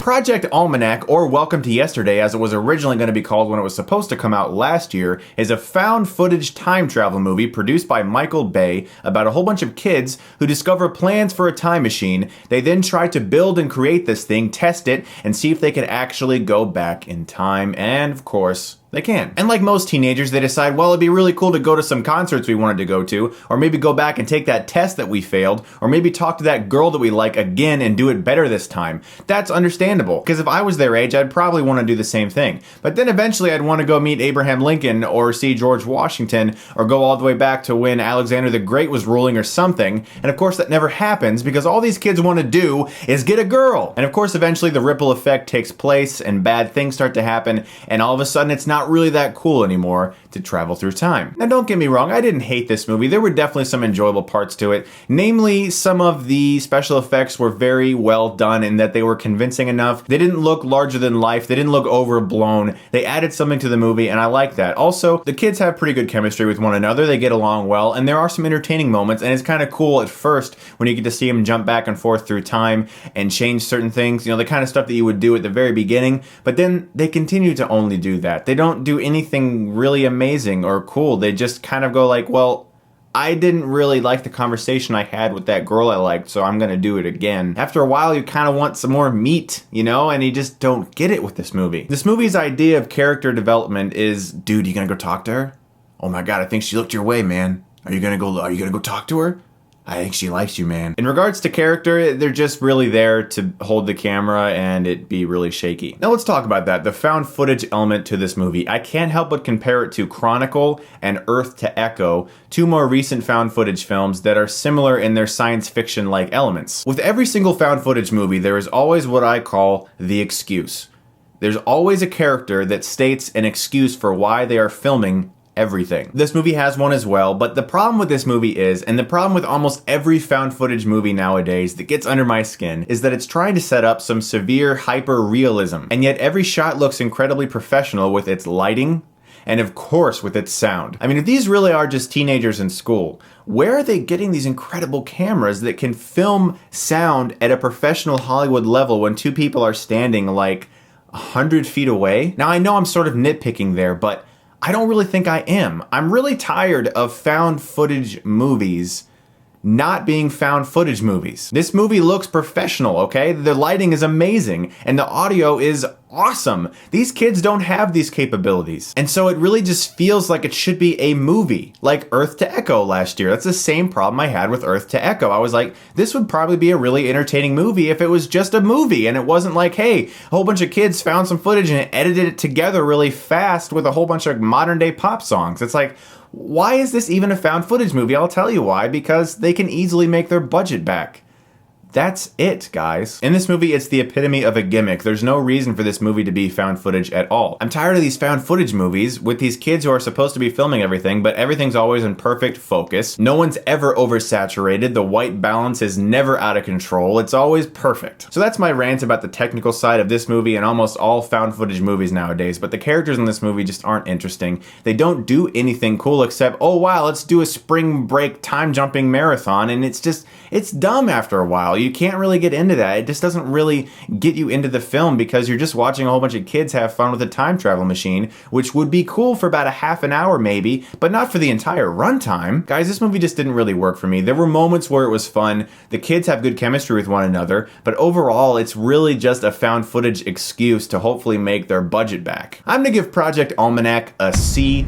Project Almanac, or Welcome to Yesterday as it was originally going to be called when it was supposed to come out last year, is a found footage time travel movie produced by Michael Bay about a whole bunch of kids who discover plans for a time machine. They then try to build and create this thing, test it, and see if they can actually go back in time. And of course, they can. And like most teenagers, they decide, well, it'd be really cool to go to some concerts we wanted to go to, or maybe go back and take that test that we failed, or maybe talk to that girl that we like again and do it better this time. That's understandable, because if I was their age, I'd probably want to do the same thing. But then eventually I'd want to go meet Abraham Lincoln, or see George Washington, or go all the way back to when Alexander the Great was ruling or something. And of course that never happens, because all these kids want to do is get a girl. And of course eventually the ripple effect takes place, and bad things start to happen, and all of a sudden it's not really that cool anymore to travel through time. Now don't get me wrong, I didn't hate this movie. There were definitely some enjoyable parts to it. Namely, some of the special effects were very well done in that they were convincing enough. They didn't look larger than life. They didn't look overblown. They added something to the movie, and I like that. Also, the kids have pretty good chemistry with one another. They get along well, and there are some entertaining moments, and it's kind of cool at first when you get to see them jump back and forth through time and change certain things, you know, the kind of stuff that you would do at the very beginning, but then they continue to only do that. They don't do anything really amazing or cool. They just kind of go like, well, I didn't really like the conversation I had with that girl I liked, so I'm gonna do it again. After a while, you kind of want some more meat, you know, and you just don't get it with this movie. This movie's idea of character development is, dude, you gonna go talk to her? Oh my god, I think she looked your way, man. Are you gonna go talk to her? I think she likes you, man. In regards to character, they're just really there to hold the camera and it be really shaky. Now let's talk about that, the found footage element to this movie. I can't help but compare it to Chronicle and Earth to Echo, two more recent found footage films that are similar in their science fiction-like elements. With every single found footage movie, there is always what I call the excuse. There's always a character that states an excuse for why they are filming everything. This movie has one as well, but the problem with this movie is, and the problem with almost every found footage movie nowadays that gets under my skin, is that it's trying to set up some severe hyper-realism, and yet every shot looks incredibly professional with its lighting, and of course with its sound. I mean, if these really are just teenagers in school, where are they getting these incredible cameras that can film sound at a professional Hollywood level when two people are standing like 100 feet away? Now I know I'm sort of nitpicking there, but I don't really think I am. I'm really tired of found footage movies not being found footage movies. This movie looks professional, okay? The lighting is amazing and the audio is awesome. These kids don't have these capabilities. And so it really just feels like it should be a movie, like Earth to Echo last year. That's the same problem I had with Earth to Echo. I was like, this would probably be a really entertaining movie if it was just a movie and it wasn't like, hey, a whole bunch of kids found some footage and edited it together really fast with a whole bunch of modern day pop songs. It's like, why is this even a found footage movie? I'll tell you why, because they can easily make their budget back. That's it, guys. In this movie, it's the epitome of a gimmick. There's no reason for this movie to be found footage at all. I'm tired of these found footage movies with these kids who are supposed to be filming everything, but everything's always in perfect focus. No one's ever oversaturated. The white balance is never out of control. It's always perfect. So that's my rant about the technical side of this movie and almost all found footage movies nowadays, but the characters in this movie just aren't interesting. They don't do anything cool except, oh wow, let's do a spring break time jumping marathon, and it's dumb after a while. You can't really get into that. It just doesn't really get you into the film because you're just watching a whole bunch of kids have fun with a time travel machine, which would be cool for about a half an hour maybe, but not for the entire runtime. Guys, this movie just didn't really work for me. There were moments where it was fun. The kids have good chemistry with one another, but overall, it's really just a found footage excuse to hopefully make their budget back. I'm gonna give Project Almanac a C-.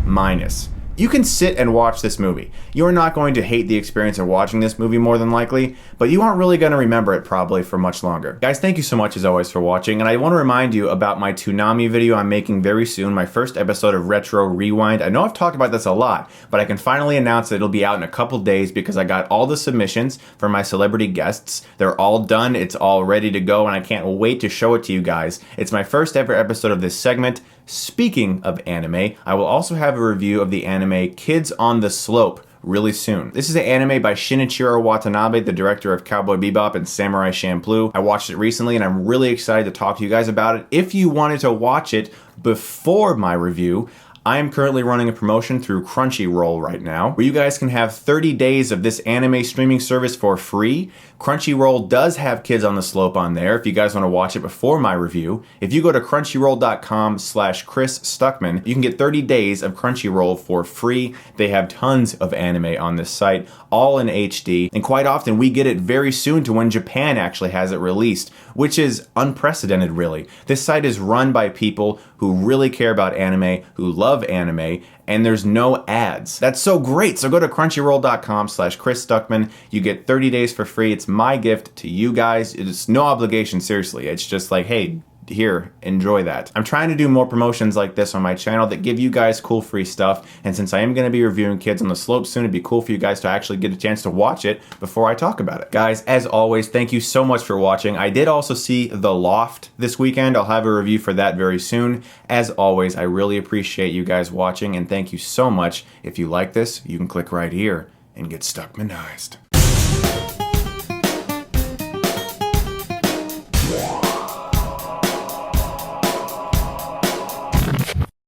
You can sit and watch this movie. You're not going to hate the experience of watching this movie more than likely, but you aren't really going to remember it probably for much longer. Guys, thank you so much as always for watching, and I want to remind you about my Toonami video I'm making very soon, my first episode of Retro Rewind. I know I've talked about this a lot, but I can finally announce that it'll be out in a couple days because I got all the submissions for my celebrity guests. They're all done, it's all ready to go, and I can't wait to show it to you guys. It's my first ever episode of this segment. Speaking of anime, I will also have a review of the anime Kids on the Slope really soon. This is an anime by Shinichiro Watanabe, the director of Cowboy Bebop and Samurai Champloo. I watched it recently and I'm really excited to talk to you guys about it. If you wanted to watch it before my review, I am currently running a promotion through Crunchyroll right now, where you guys can have 30 days of this anime streaming service for free. Crunchyroll does have Kids on the Slope on there if you guys want to watch it before my review. If you go to crunchyroll.com/Chris Stuckmann, you can get 30 days of Crunchyroll for free. They have tons of anime on this site, all in HD, and quite often we get it very soon to when Japan actually has it released, which is unprecedented really. This site is run by people who really care about anime, who love anime, and there's no ads. That's so great. So go to crunchyroll.com/Chris Stuckmann. You get 30 days for free. It's my gift to you guys. It's no obligation, seriously. It's just like, hey, here, enjoy that. I'm trying to do more promotions like this on my channel that give you guys cool free stuff, and since I am going to be reviewing Kids on the Slope soon, it'd be cool for you guys to actually get a chance to watch it before I talk about it. Guys, as always, thank you so much for watching. I did also see The Loft this weekend. I'll have a review for that very soon. As always, I really appreciate you guys watching, and thank you so much. If you like this, you can click right here and get Stuckmanized.